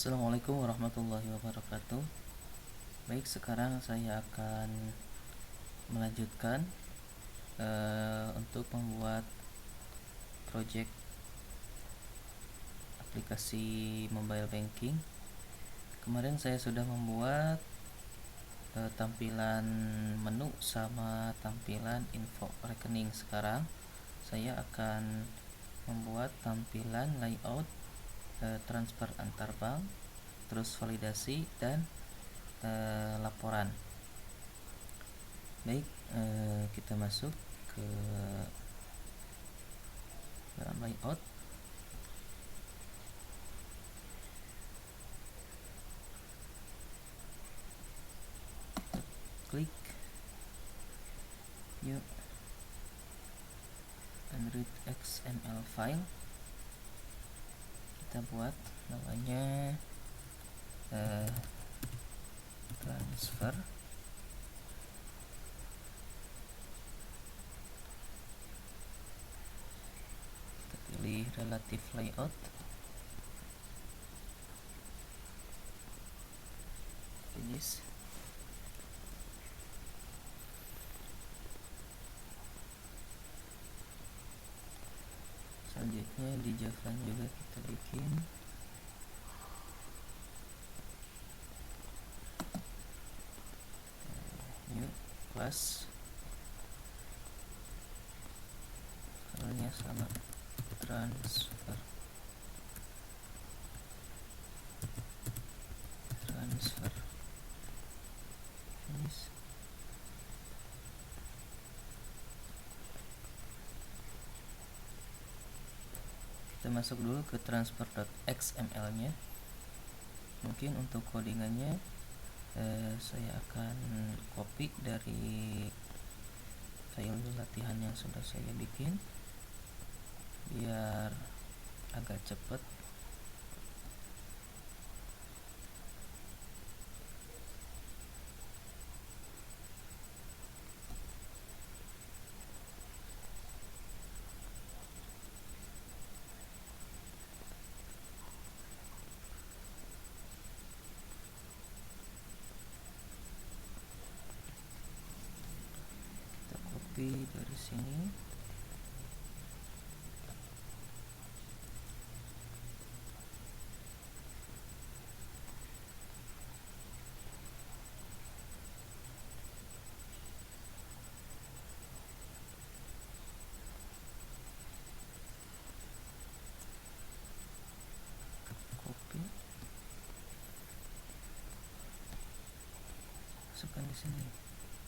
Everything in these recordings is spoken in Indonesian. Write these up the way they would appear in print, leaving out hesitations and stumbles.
Assalamualaikum warahmatullahi wabarakatuh. Baik, sekarang saya akan melanjutkan untuk membuat project aplikasi mobile banking. Kemarin saya sudah membuat tampilan menu sama tampilan info rekening. Sekarang saya akan membuat tampilan layout, transfer antar bank, terus validasi dan laporan. Baik, kita masuk ke dalam layout. Klik new Android XML file. Kita buat namanya transfer. Kita pilih relative layout, finish. Selanjutnya di Java juga kita bikin new class, filenya sama, transfer. Finish. Kita masuk dulu ke transfer.xml nya. Mungkin untuk codingannya saya akan copy dari file latihan yang sudah saya bikin biar agak cepat. Dari sini copy, masukkan di sini,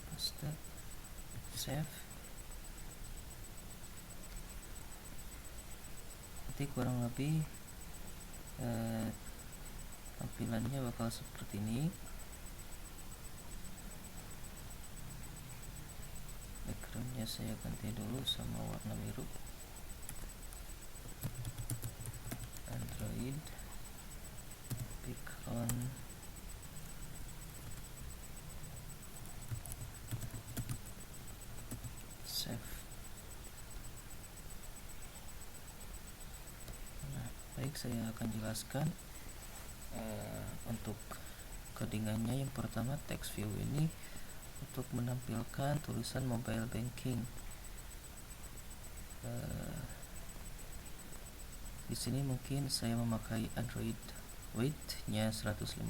paste, save. Nanti kurang lebih tampilannya bakal seperti ini. Backgroundnya saya ganti dulu sama warna biru. Android background save. Baik, saya akan jelaskan untuk codingannya. Yang pertama, text view ini untuk menampilkan tulisan mobile banking. Di sini mungkin saya memakai Android weight-nya 150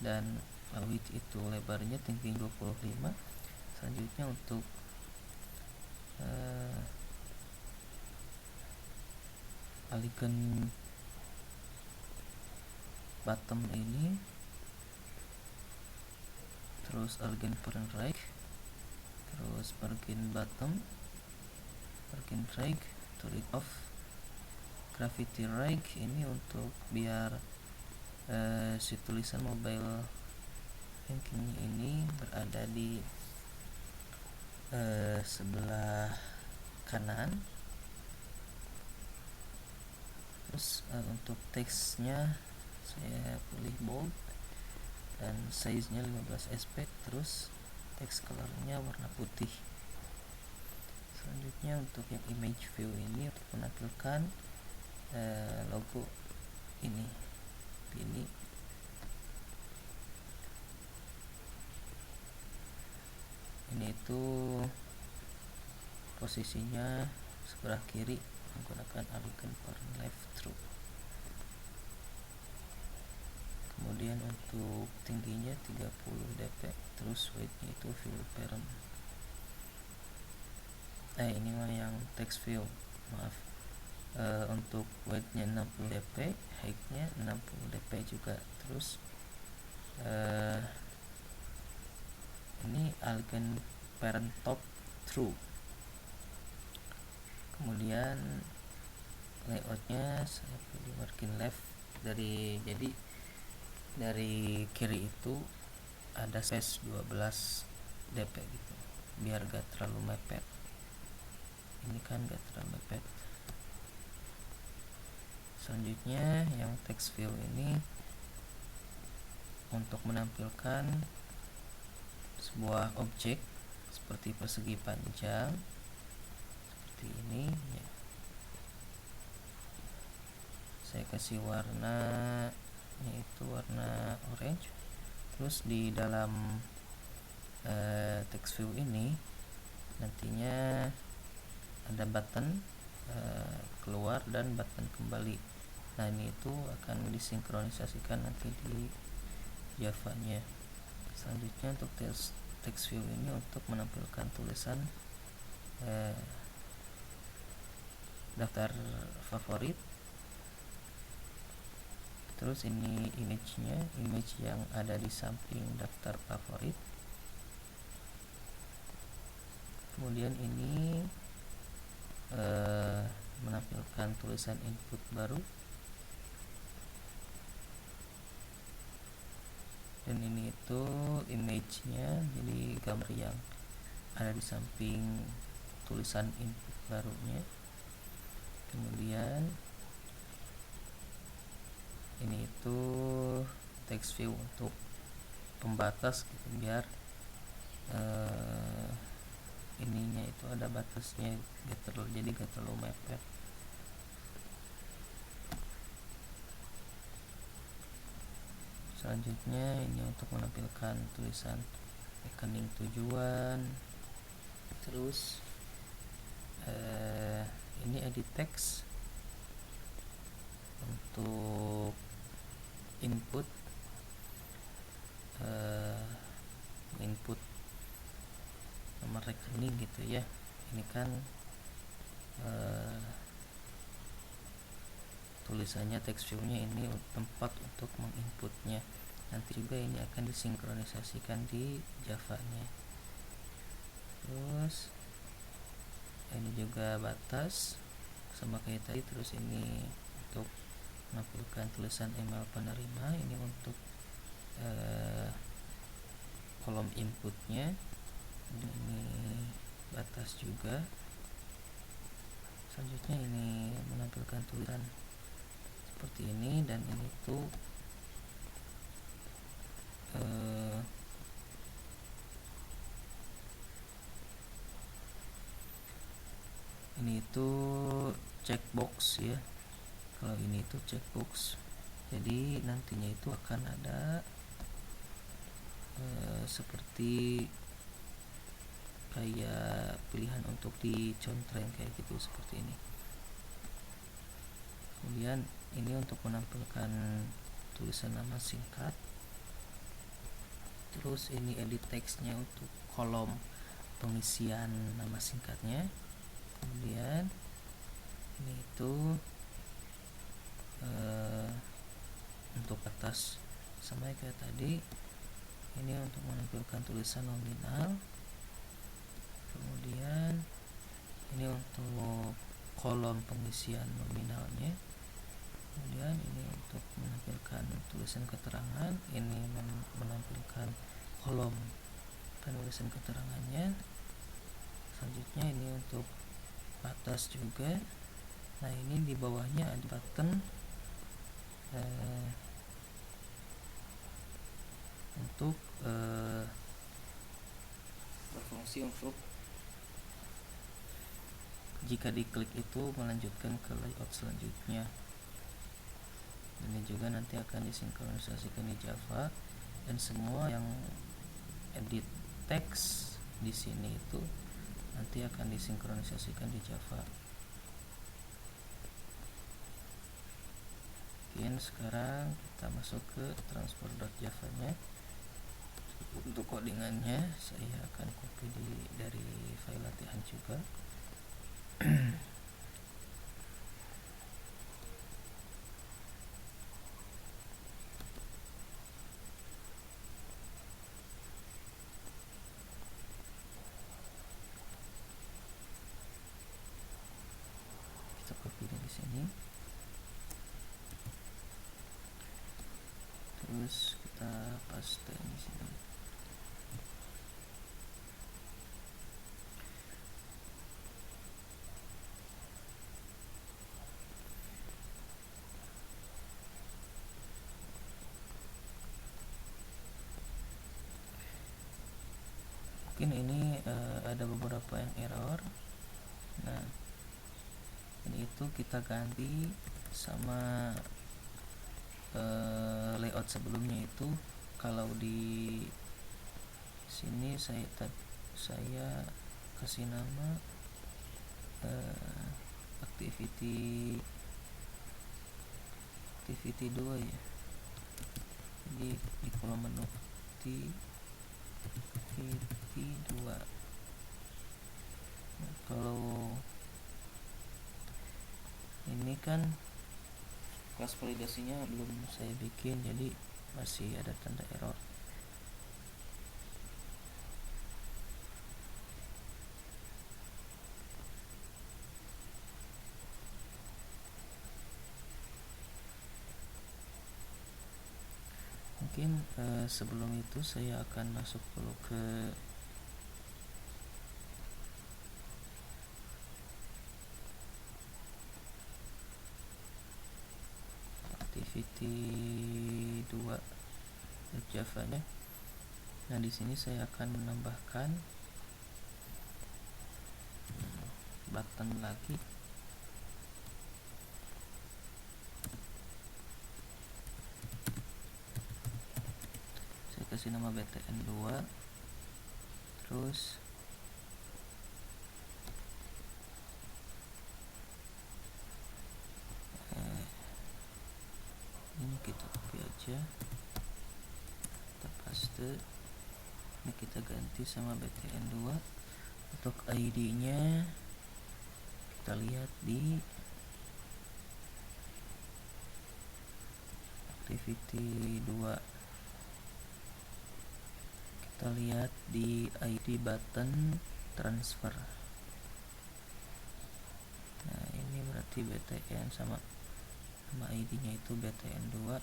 dan width itu lebarnya tinggi 25. Selanjutnya untuk icon bottom ini, terus algen parent right, terus margin bottom, margin right, turn off, gravity right ini untuk biar si tulisan mobile banking ini berada di sebelah kanan. Terus untuk teksnya saya pilih bold dan size-nya 15 aspect, terus text color-nya warna putih. Selanjutnya untuk yang image view ini untuk menampilkan logo ini. seperti ini. Ini itu posisinya sebelah kiri menggunakan align parent left true. Kemudian untuk tingginya 30 dp, terus weightnya itu view parent. Ini mah yang text view, maaf. Untuk weightnya 60 dp, heightnya 60 dp juga. Terus ini align parent top true. Kemudian layoutnya saya pilih margin left, jadi dari kiri itu ada space 12 dp gitu, biar gak terlalu mepet. Ini kan gak terlalu mepet. Selanjutnya yang text view ini untuk menampilkan sebuah objek seperti persegi panjang seperti ini ya. Saya kasih warna yaitu warna orange. Terus di dalam text view ini nantinya ada button keluar dan button kembali. Nah, ini itu akan disinkronisasikan nanti di Java nya. Selanjutnya untuk text view ini untuk menampilkan tulisan daftar favorit. Terus ini image yang ada di samping daftar favorit. Kemudian ini menampilkan tulisan input baru. Dan ini itu image-nya, jadi gambar yang ada di samping tulisan input barunya. Kemudian ini itu text view untuk pembatas gitu, biar ininya itu ada batasnya, jadi gak terlalu mepet. Selanjutnya ini untuk menampilkan tulisan rekening tujuan. Terus ini edit text untuk input nomor rekening gitu ya. Ini kan tulisannya text view-nya ini tempat untuk menginputnya. Nanti juga ini akan disinkronisasikan di Java-nya. Terus ini juga batas sama kayak tadi. Terus ini untuk menampilkan tulisan email penerima, ini untuk kolom inputnya. Ini batas juga. Selanjutnya ini menampilkan tulisan seperti ini, dan ini tuh ini itu checkbox ya. Kalau ini itu checkbox, jadi nantinya itu akan ada seperti kayak pilihan untuk dicontreng kayak gitu, seperti ini. Kemudian ini untuk menampilkan tulisan nama singkat. Terus ini edit text-nya untuk kolom pengisian nama singkatnya. Kemudian ini itu untuk atas sama kayak tadi, ini untuk menampilkan tulisan nominal. Kemudian ini untuk kolom pengisian nominalnya. Kemudian ini untuk menampilkan tulisan keterangan, ini menampilkan kolom penulisan keterangannya. Selanjutnya ini untuk batas juga. Nah, ini di bawahnya ada button untuk berfungsi untuk jika diklik itu melanjutkan ke layout selanjutnya. Ini juga nanti akan disinkronisasikan di Java, dan semua yang edit teks di sini itu nanti akan disinkronisasikan di Java. Oke, sekarang kita masuk ke transfer.java-nya. Untuk codingannya saya akan copy dari file latihan juga. Kita copy dari sini, terus kita paste di sini. Mungkin ini ada beberapa yang error. Nah, ini itu kita ganti sama layout sebelumnya. Itu kalau di sini saya kasih nama activity 2 ya. Jadi di kolom menu activity 2. Nah, kalau ini kan kelas validasinya belum saya bikin, jadi masih ada tanda error. Mungkin sebelum itu saya akan masuk dulu ke activity 2 Java-nya. Nah, di sini saya akan menambahkan button lagi. Saya kasih nama btn 2, terus ini kita copy aja, kita paste. Ini kita ganti sama btn 2. Untuk ID-nya kita lihat di activity 2. Kita lihat di ID button transfer. Nah, ini berarti btn sama ID-nya itu btn 2.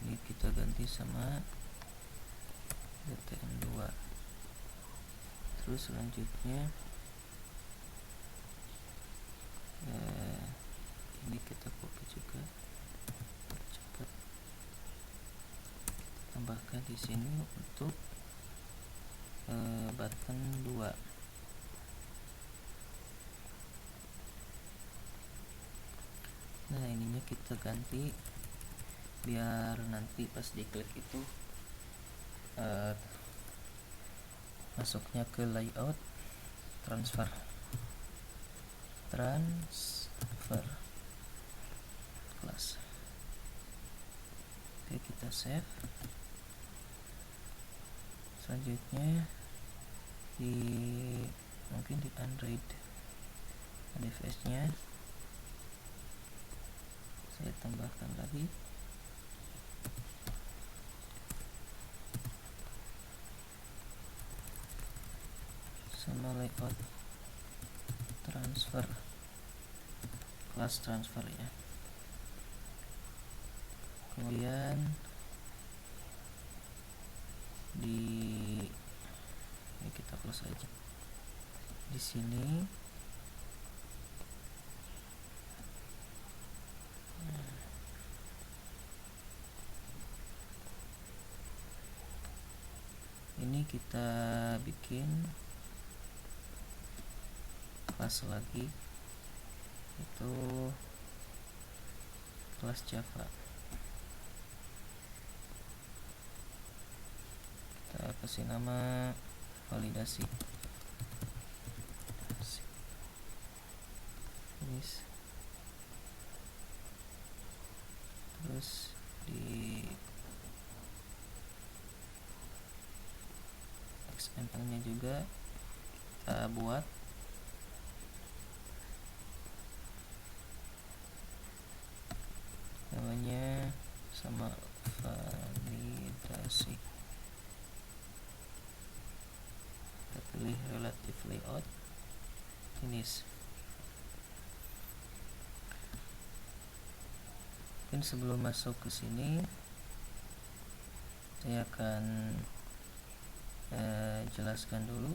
Ini kita ganti sama btn 2. Terus selanjutnya ini kita copy juga, cepat tambahkan di sini untuk button 2. Nah, ininya kita ganti biar nanti pas diklik itu masuknya ke layout transfer class. Oke, kita save. Selanjutnya mungkin di Android device-nya saya tambahkan lagi sama layout transfer, class transfer ya. Kemudian ini kita close aja. Di sini ini kita bikin kelas lagi, itu kelas Java. Kita kasih nama validasi. Terus di XML-nya juga kita buat namanya sama validasi. Kita pilih relative layout, finish. Mungkin sebelum masuk ke sini saya akan jelaskan dulu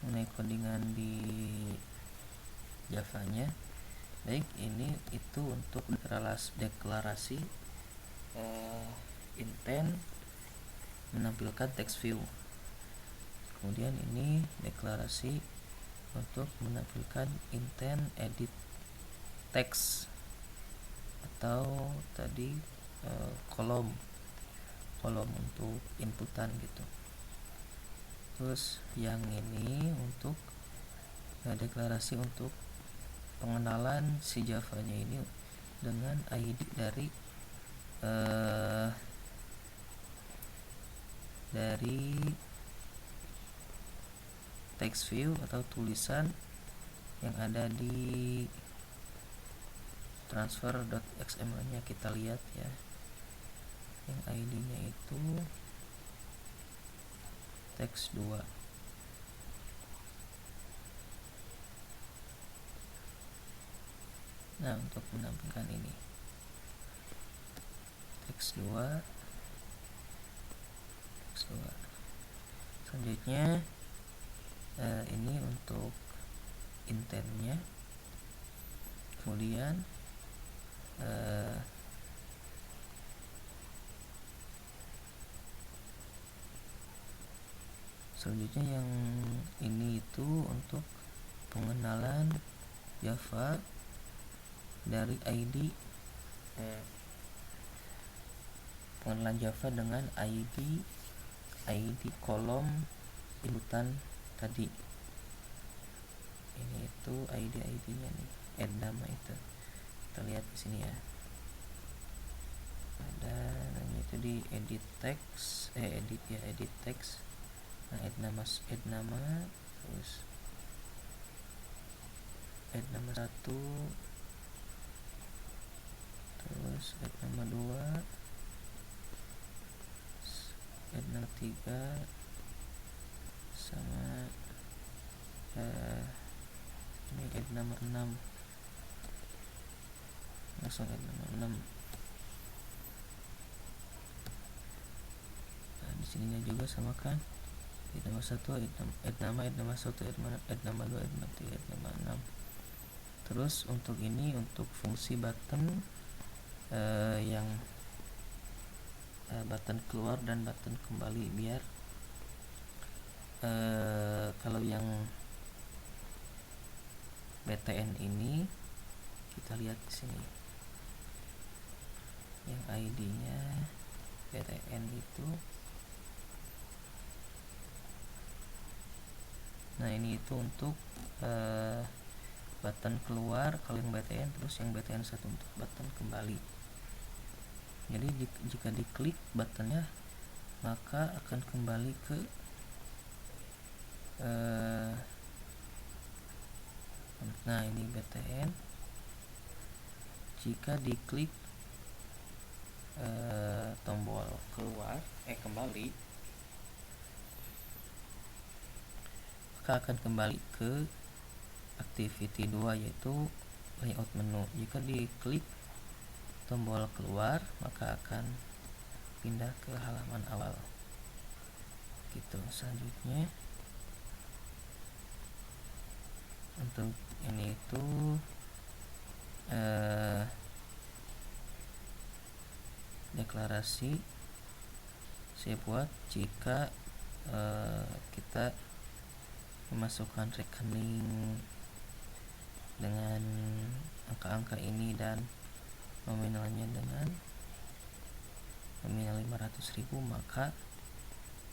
mengenai codingan di Java-nya. Baik, ini itu untuk deklarasi intent menampilkan text view. Kemudian ini deklarasi untuk menampilkan intent edit text atau tadi kolom untuk inputan gitu. Terus yang ini untuk deklarasi untuk pengenalan si Java-nya ini dengan ID dari text view atau tulisan yang ada di transfer.xml-nya. Kita lihat ya, yang ID-nya itu text 2. Nah, untuk menampilkan ini text 2. Selanjutnya ini untuk intentnya. Kemudian selanjutnya yang ini itu untuk pengenalan Java dari ID pengenalan Java dengan ID kolom inputan tadi. Ini itu ID-nya nih, add nama itu. Kita lihat di sini ya. Ada namanya itu di edit text, edit text. Nah, add nama, terus add nama 1, terus add nama 2, add nama 3, sama ini add nama 6, langsung add nama 6. Nah, di sininya juga sama kan, add nama 1, add nama 1, add nama 2, add nama 3, add nama 6. Terus untuk ini, untuk fungsi button yang button keluar dan button kembali, biar kalau yang BTN ini kita lihat di sini, yang ID-nya BTN itu. Nah, ini itu untuk button keluar kalau yang BTN, terus yang BTN 1 untuk button kembali. Jadi jika diklik buttonnya, maka akan kembali ke nah, ini BTN. Jika diklik tombol keluar kembali, maka akan kembali ke activity 2, yaitu layout menu. Jika diklik tombol keluar, maka akan pindah ke halaman awal gitu. Selanjutnya untuk ini itu deklarasi saya buat jika kita memasukkan rekening dengan angka-angka ini dan nominalnya dengan nominal 500.000, maka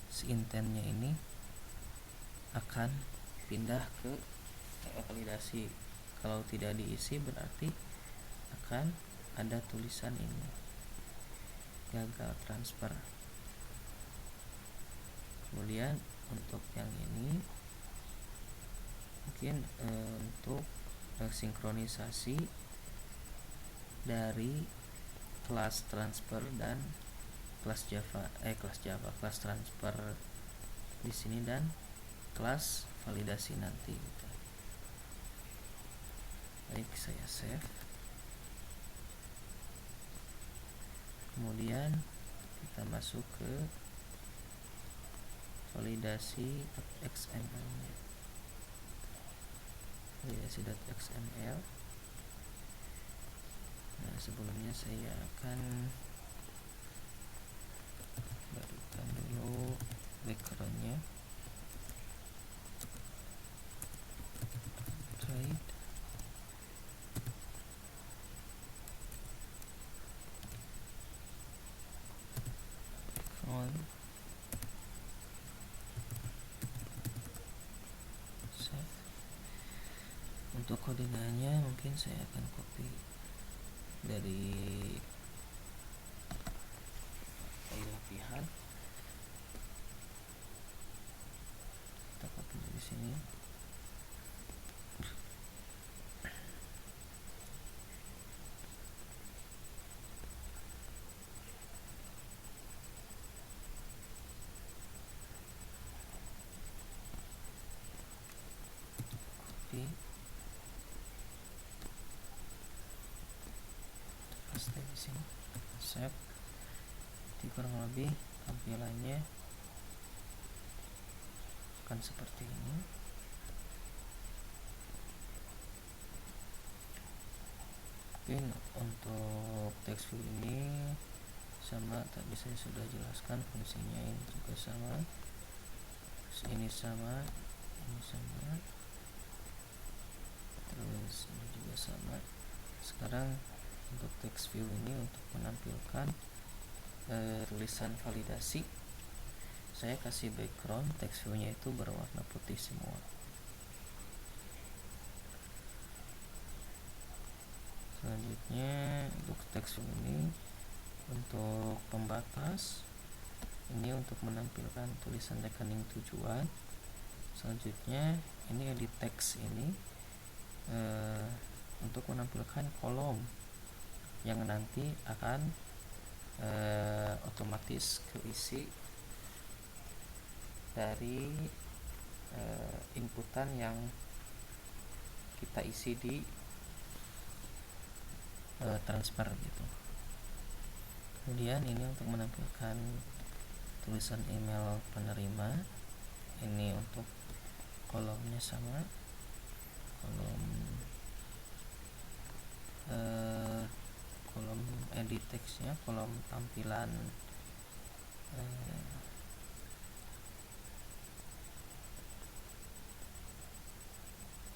si intennya ini akan pindah ke validasi. Kalau tidak diisi berarti akan ada tulisan ini gagal transfer. Kemudian untuk yang ini mungkin untuk sinkronisasi dari kelas transfer dan kelas transfer di sini dan kelas validasi nanti gitu. Baik, saya save. Kemudian kita masuk ke validasi.xml nya. Validasi.xml. Nah, sebelumnya saya akan barukan dulu backgroundnya. Trade on save. Untuk koordinatnya mungkin saya akan copy dari file latihan. Kita copy dari sini. Paste di sini, save. Jadi kurang lebih tampilannya akan seperti ini. Mungkin untuk text view ini sama, tadi saya sudah jelaskan fungsinya. Ini juga sama, terus ini sama, terus ini juga sama. Sekarang untuk text view ini untuk menampilkan tulisan validasi, saya kasih background text view nya itu berwarna putih semua. Selanjutnya untuk text view ini untuk pembatas, ini untuk menampilkan tulisan rekening tujuan. Selanjutnya ini edit text ini untuk menampilkan kolom yang nanti akan otomatis keisi dari inputan yang kita isi di transfer gitu. Kemudian ini untuk menampilkan tulisan email penerima. Ini untuk kolomnya sama, kolom edit textnya, kolom tampilan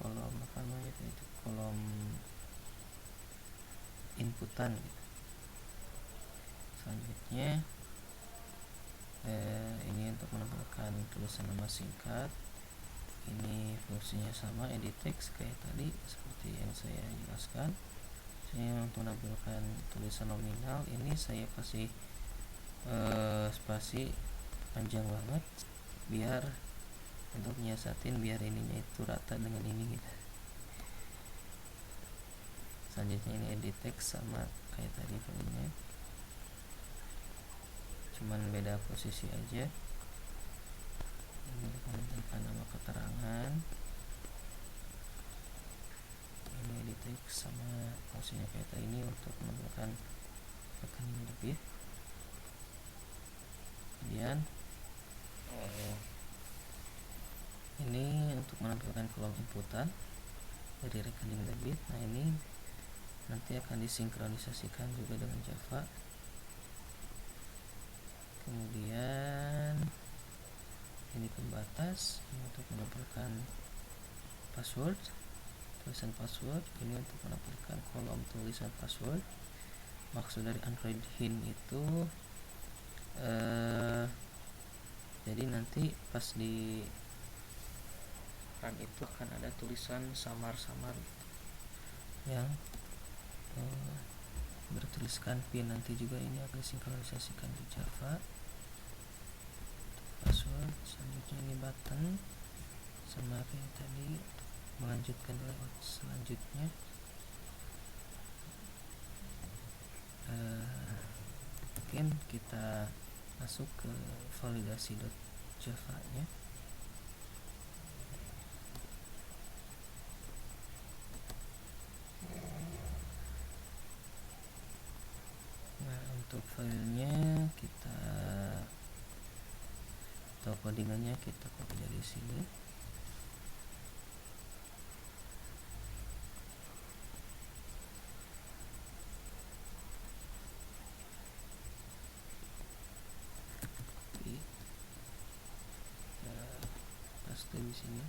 kolom apa namanya itu, kolom inputan gitu. Selanjutnya ini untuk menampilkan tulisan nama singkat. Ini fungsinya sama, edit text kayak tadi seperti yang saya jelaskan. Ini untuk menampilkan tulisan nominal, ini saya kasih spasi panjang banget biar untuk nyiasatin biar ininya itu rata dengan ini gitu. Selanjutnya ini edit text sama kayak tadi fungsinya, cuman beda posisi aja. Ini menambahkan nama keterangan, ini edit text sama fungsinya kayak tadi, ini untuk menambahkan rekening debit. Kemudian ini untuk menampilkan kolom inputan dari rekening debit. Nah, ini nanti akan disinkronisasikan juga dengan Java. kemudian ini pembatas, ini untuk menampilkan password, tulisan password, ini untuk menampilkan kolom tulisan password. Maksud dari Android hint itu jadi nanti pas di run itu akan ada tulisan samar-samar yang bertuliskan pin. Nanti juga ini akan disinkronisasikan di Java. Password, selanjutnya ini button sama kayak tadi, melanjutkan layout selanjutnya. Mungkin kita masuk ke validasi.java nya. Nah, untuk filenya kita atau codingannya kita copy dari sini. Paste di sini.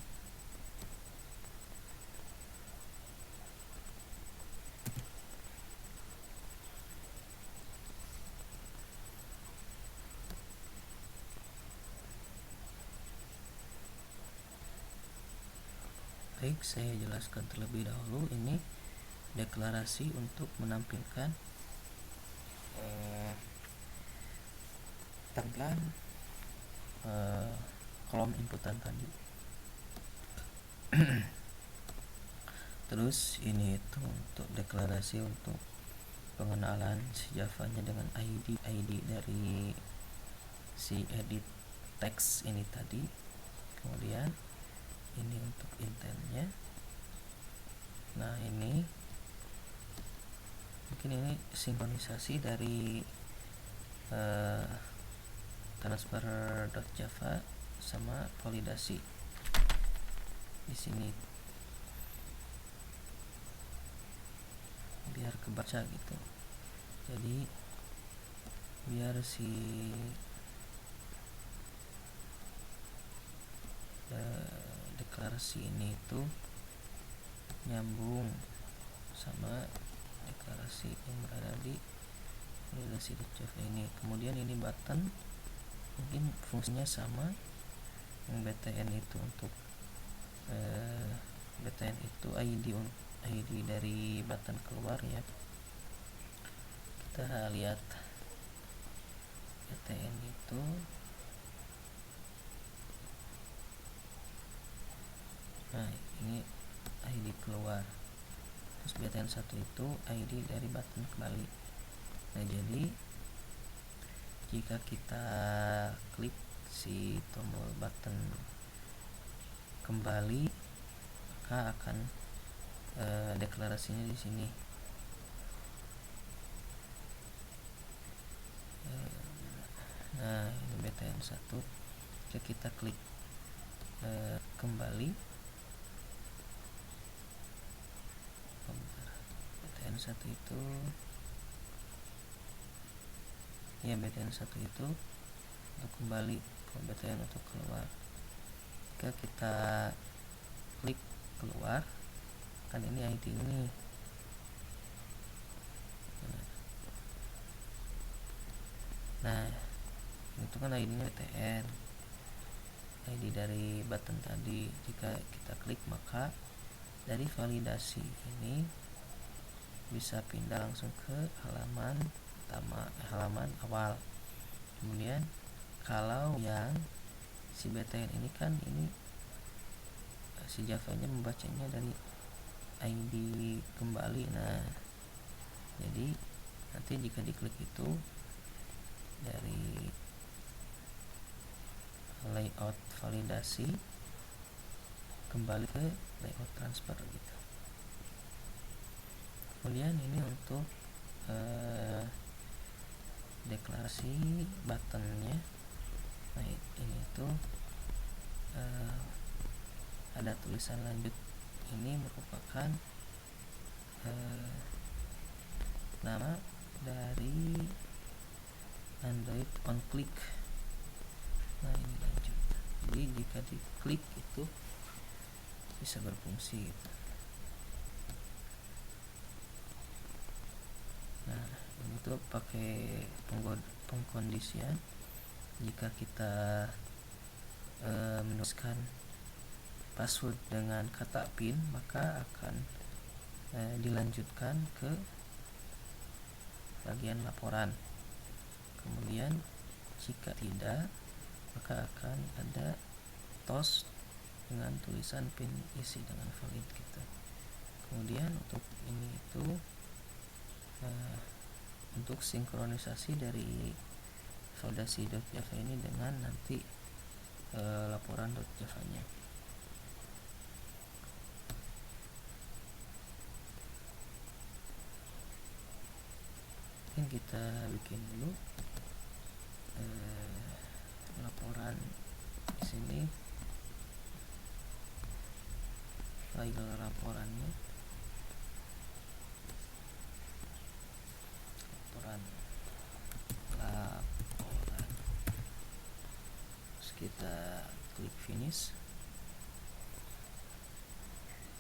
Baik, saya jelaskan terlebih dahulu. Ini deklarasi untuk menampilkan tampilan kolom inputan tadi. Terus ini itu untuk deklarasi untuk pengenalan si Java-nya dengan ID dari si edit text ini tadi. Kemudian ini untuk intent-nya. Nah, ini mungkin ini sinkronisasi dari transfer.java sama validasi di sini biar kebaca gitu. Jadi biar si deklarasi ini itu nyambung sama deklarasi yang berada di validasi.java ini. Kemudian ini button mungkin fungsinya sama. Yang btn itu untuk btn itu ID dari button keluar ya. Kita lihat btn itu nah ini ID keluar, terus btn 1 itu ID dari button kembali. Nah, jadi jika kita klik si tombol button kembali, maka akan deklarasinya di sini. Nah, ini btn 1. Jika kita klik kembali, btn 1 itu ya, btn 1 itu untuk kembali, btn untuk keluar. Jika kita klik keluar, kan ini ID ini. Nah, itu kan ID-nya btn, ID dari button tadi. Jika kita klik, maka dari validasi ini bisa pindah langsung ke halaman pertama, halaman awal. Kemudian kalau yang si btn ini kan ini si Java-nya membacanya dari ID kembali. Nah, jadi nanti jika diklik itu dari layout validasi kembali ke layout transfer gitu. Kemudian ini untuk deklarasi buttonnya. Nah, ini tuh ada tulisan lanjut. Ini merupakan nama dari Android on click. Nah ini lanjut, jadi jika diklik itu bisa berfungsi gitu. Nah ini tuh pakai pengkondisian. Jika kita menuliskan password dengan kata PIN, maka akan dilanjutkan ke bagian laporan. Kemudian jika tidak, maka akan ada toast dengan tulisan PIN isi dengan valid gitu. Kemudian untuk ini itu untuk sinkronisasi dari validasi.java ini dengan nanti laporan.java-nya. Mungkin kita bikin dulu laporan di sini, file laporannya, laporan. Terus kita klik finish.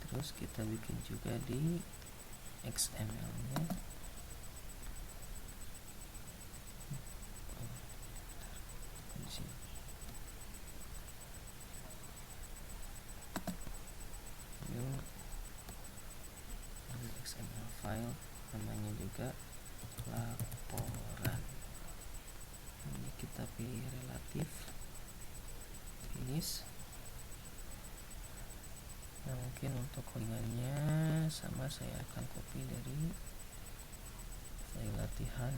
Terus kita bikin juga di XML-nya. XML file namanya juga laporan. Ini kita pilih relatif, finish. Nah mungkin untuk codingannya sama, saya akan copy dari file latihan.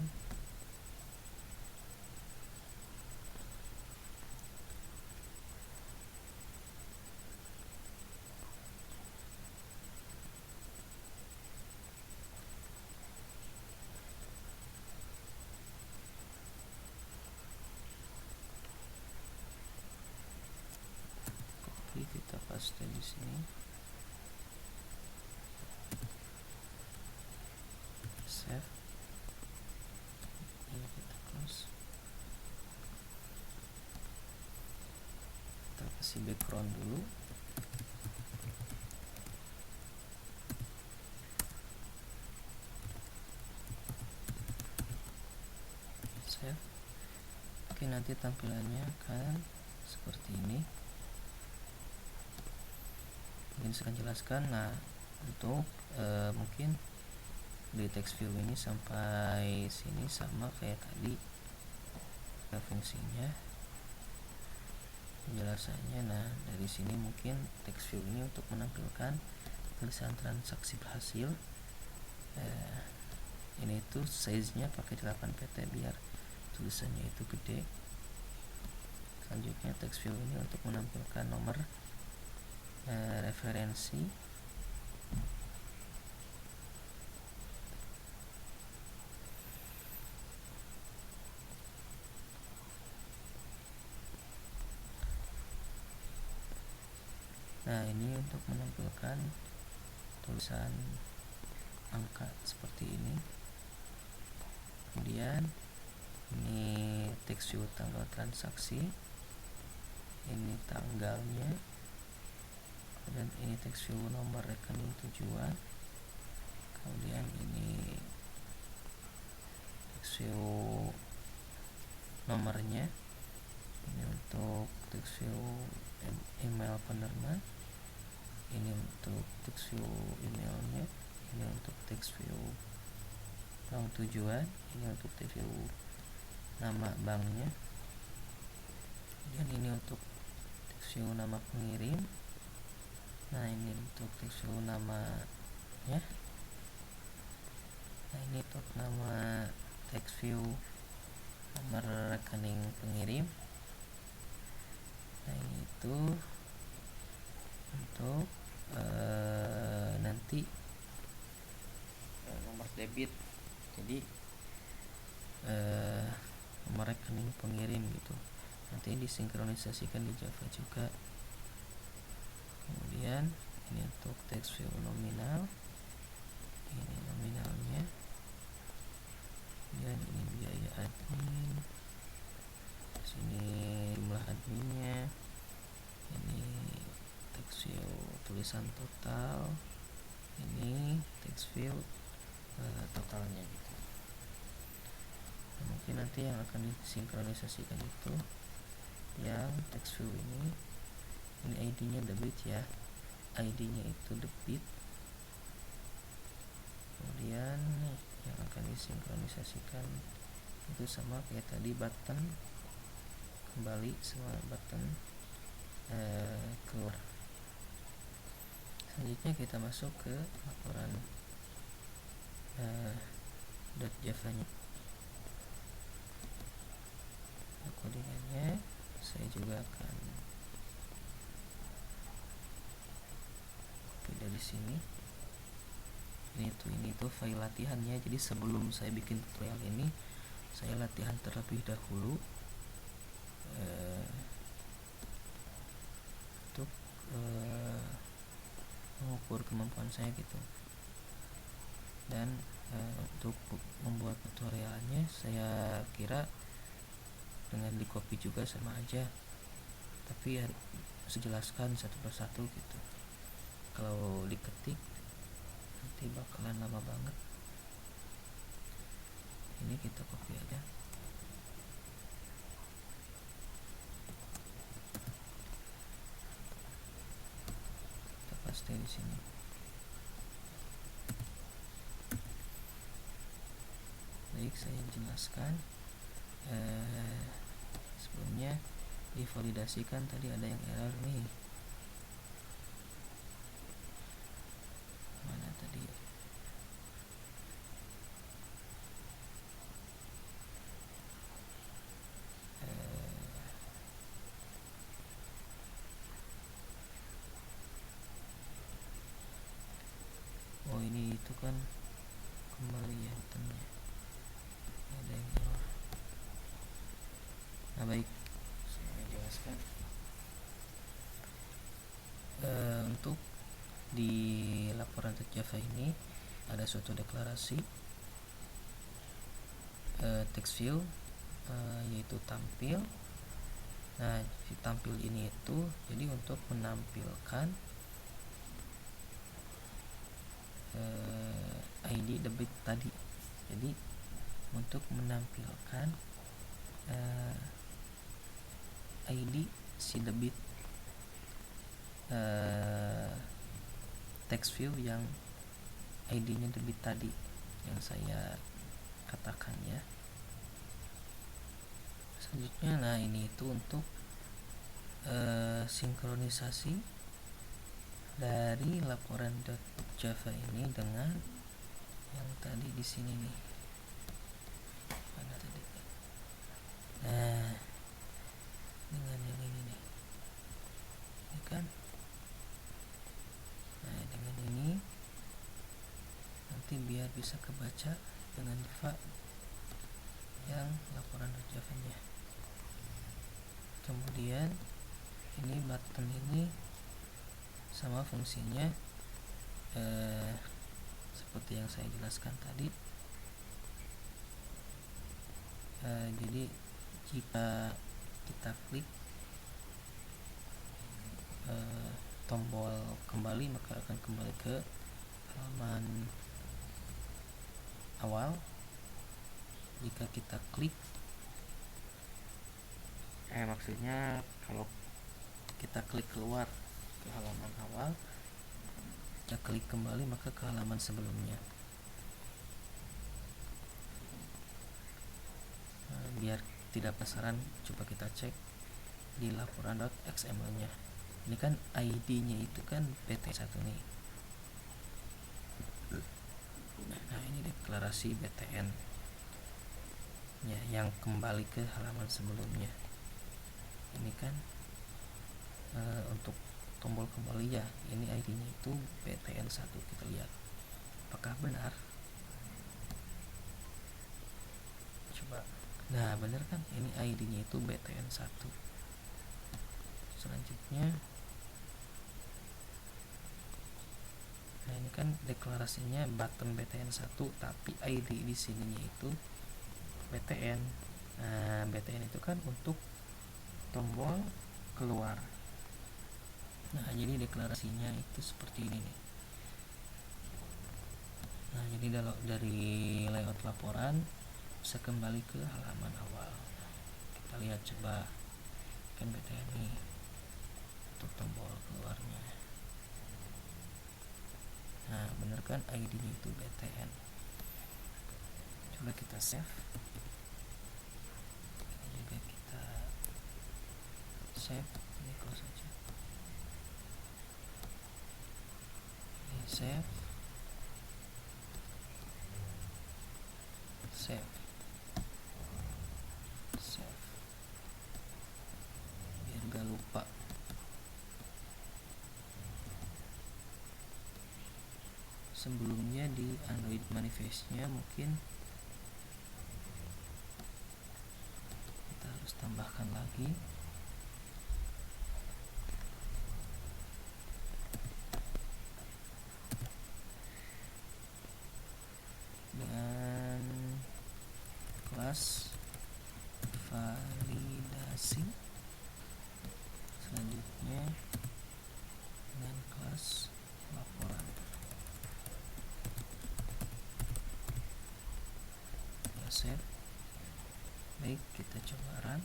Kita paste di sini, save, ini kita close, kita kasih background dulu, save. Oke, nanti tampilannya akan seperti ini. Mungkin saya akan jelaskan. Nah untuk mungkin di text view ini sampai sini sama kayak tadi fungsinya, penjelasannya. Nah dari sini mungkin text view ini untuk menampilkan tulisan transaksi berhasil. Ini tuh size nya pakai 8 pt biar tulisannya itu gede. Selanjutnya text view ini untuk menampilkan nomor referensi. Nah ini untuk menampilkan tulisan angka seperti ini. Kemudian ini text view tanggal transaksi, ini tanggalnya. Dan ini text view nomor rekening tujuan. Kemudian ini text view nomornya, ini untuk text view email penerima, ini untuk text view emailnya, ini untuk text view bank tujuan, ini untuk text view nama banknya, dan ini untuk text view nama pengirim. Nah ini untuk text view namanya. Nah ini untuk nama text view nomor rekening pengirim. Nah ini itu untuk nanti nomor debit, jadi nomor rekening pengirim gitu, nanti disinkronisasikan di Java juga. Kemudian ini untuk text view nominal, ini nominalnya, dan ini biaya admin. tulisan total, ini text field totalnya gitu. Nah, mungkin nanti yang akan disinkronisasikan itu yang text field ini ID-nya debit ya, ID-nya itu debit. Kemudian yang akan disinkronisasikan itu sama kayak tadi, button kembali semua button keluar. Selanjutnya kita masuk ke laporan .java-nya. Codingannya saya juga akan copy dari sini. Ini tuh file latihannya. Jadi sebelum saya bikin tutorial ini, saya latihan terlebih dahulu untuk mengukur kemampuan saya gitu. Dan untuk membuat tutorialnya saya kira dengan di copy juga sama aja, tapi ya sejelaskan satu persatu gitu. Kalau diketik nanti bakalan lama banget. Ini kita copy aja. Kita paste di sini. Baik, saya jelaskan. Sebelumnya divalidasikan, tadi ada yang error nih. Mana tadi? Oh, ini itu kan kembali ya buttonnya. Ada yang error. Nah, baik, saya jelaskan. Untuk di laporan .java ini ada suatu deklarasi text field yaitu tampil. Nah, si tampil ini itu jadi untuk menampilkan ID debit tadi. Jadi untuk menampilkan ID si debit text field yang ID-nya debit tadi yang saya katakan ya. Selanjutnya, nah ini itu untuk sinkronisasi dari laporan .java ini dengan yang tadi di sini nih. Mana tadi? Nah, dengan yang ini nih, ya kan? Nah, dengan ini nanti biar bisa kebaca dengan Java yang laporan .java-nya. Kemudian ini button ini sama fungsinya seperti yang saya jelaskan tadi. Jadi jika kita klik tombol kembali, maka akan kembali ke halaman awal. Jika kita klik maksudnya kalau kita klik keluar ke halaman awal, kita klik kembali maka ke halaman sebelumnya. Biar tidak penasaran, coba kita cek di laporan.xml-nya. Ini kan ID-nya itu kan BTN1 nih. Nah, ini deklarasi BTN ya, yang kembali ke halaman sebelumnya. Ini kan untuk tombol kembali ya, ini ID-nya itu BTN1. Kita lihat apakah benar. Coba. Nah, benar kan, ini ID-nya itu BTN1. Selanjutnya, nah ini kan deklarasinya button BTN1, tapi ID di sininya itu BTN. Nah, BTN itu kan untuk tombol keluar. Nah, jadi deklarasinya itu seperti ini nih. Nah, jadi dari layout laporan bisa kembali ke halaman awal. Kita lihat coba kan BTN nih untuk tombol keluarnya. Nah, bener kan ID-nya itu BTN. Coba kita save. Ini juga kita save. Ini close aja. Ini save. Save. Save. Biar gak lupa. Sebelumnya di Android manifestnya mungkin kita harus tambahkan lagi. Dan kelas validasi selanjutnya dengan kelas laporan. Ya, save. Baik, kita coba run.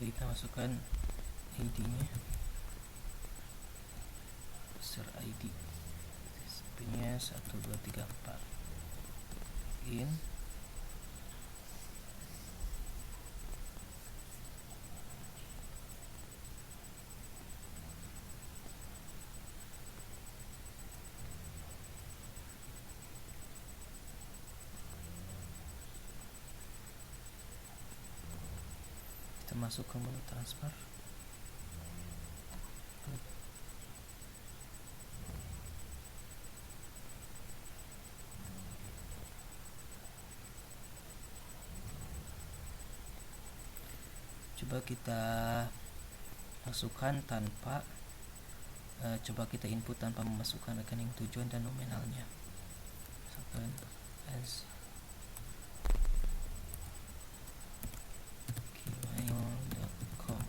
Kita masukkan ID-nya, user ID SP-nya 1234 in. Kita masuk ke menu transfer. Coba kita masukkan tanpa coba kita input tanpa memasukkan rekening tujuan dan nominalnya. Masukkan as gmail.com.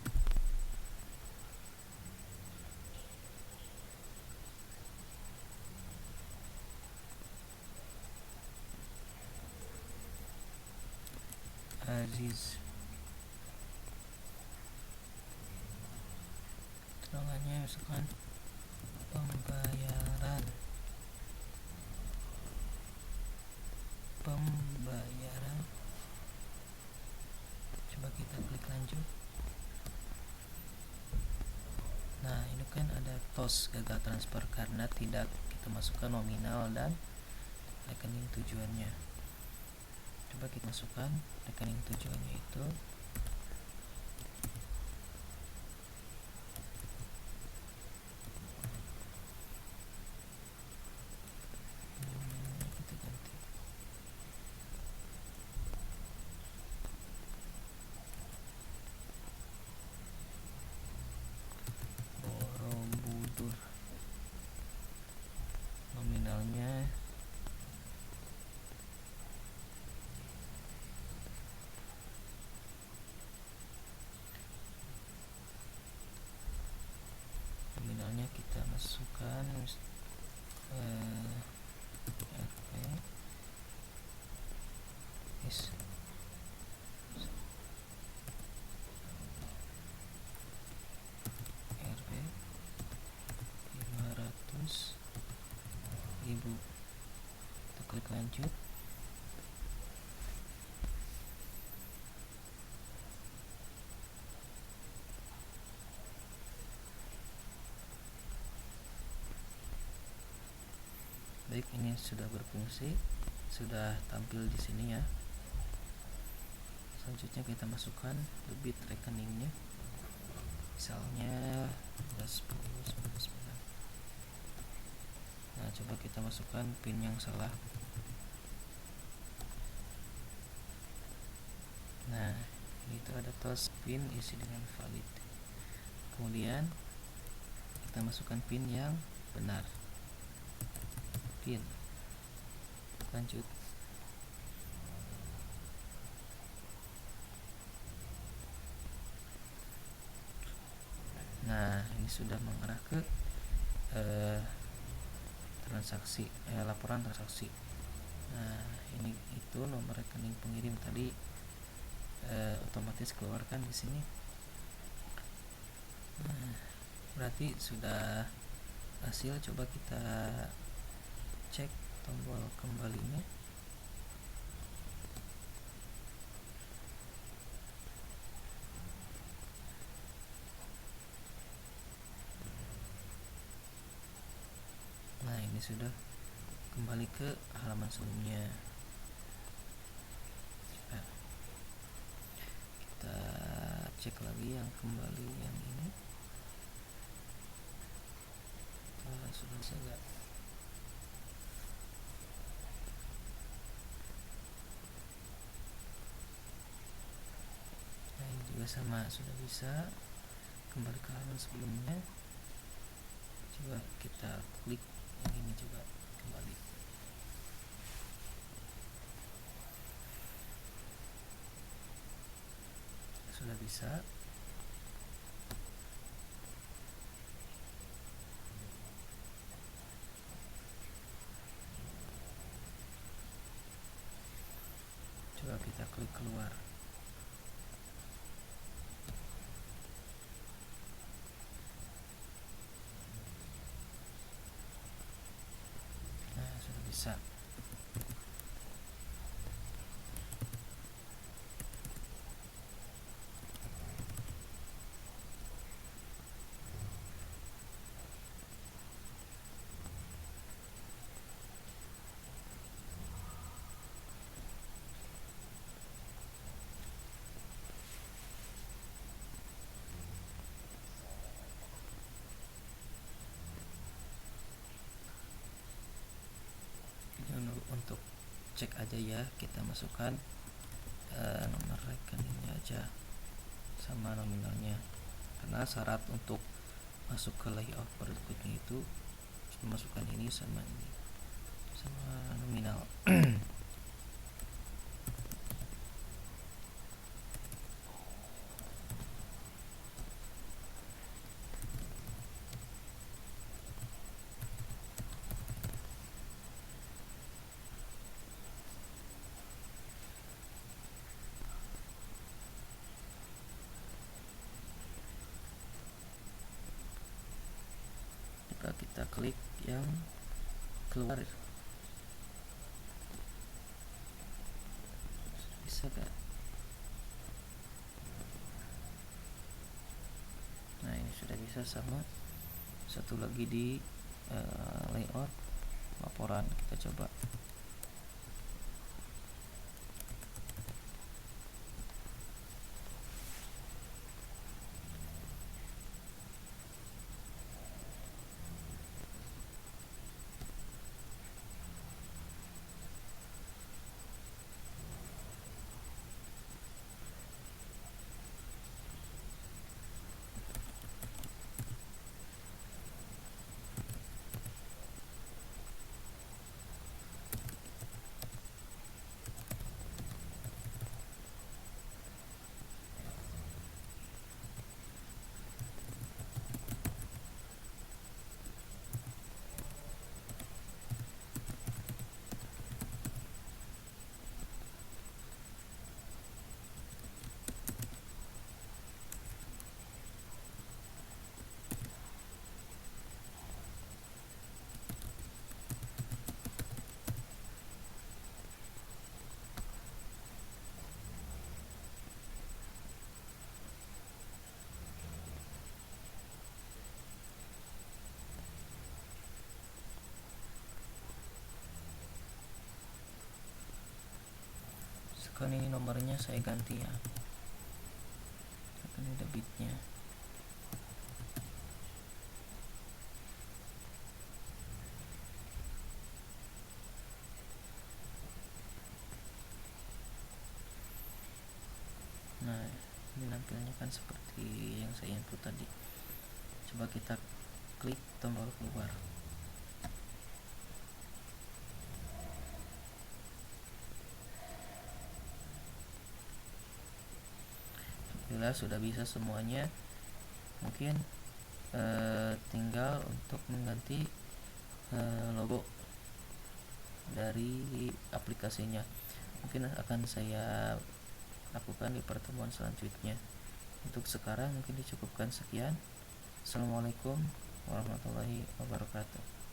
Aziz. Terangannya misalkan pembayaran coba kita klik lanjut. Nah, ini kan ada TOS gagal transfer karena tidak kita masukkan nominal dan rekening tujuannya. Coba kita masukkan rekening tujuannya itu. Kita ganti Borobudur, nominal lanjut. Baik, ini sudah berfungsi, sudah tampil di sini ya. Selanjutnya kita masukkan debit rekeningnya, misalnya 10, 9. Nah, coba kita masukkan PIN yang salah. Nah, itu ada tos PIN isi dengan valid. Kemudian kita masukkan PIN yang benar. PIN. Lanjut. Nah, ini sudah mengarah ke transaksi, laporan transaksi. Nah, ini itu nomor rekening pengirim tadi otomatis keluarkan di sini. Nah, berarti sudah hasil. Coba kita cek tombol kembalinya. Nah, ini sudah kembali ke halaman sebelumnya. Nah, kita cek lagi yang kembali yang ini. Sudah bisa enggak? Nah, ini juga sama, sudah bisa kembali ke halaman sebelumnya. Coba kita klik yang ini juga kembali. Sudah bisa. Coba kita klik keluar. Nah, sudah bisa. Untuk cek aja ya, kita masukkan nomor rekeningnya aja sama nominalnya, karena syarat untuk masuk ke layout berikutnya itu masukkan ini sama nominal. Kita klik yang keluar. Bisa gak? Nah, ini sudah bisa. Sama satu lagi di layout laporan, kita coba. kan ini nomornya saya ganti ya, ini ada bitnya. Nah, ini nampilnya kan seperti yang saya input tadi. Coba kita klik tombol keluar. Alhamdulillah sudah bisa semuanya. Mungkin tinggal untuk mengganti logo dari aplikasinya. Mungkin akan saya lakukan di pertemuan selanjutnya. Untuk sekarang mungkin dicukupkan sekian. Assalamualaikum warahmatullahi wabarakatuh.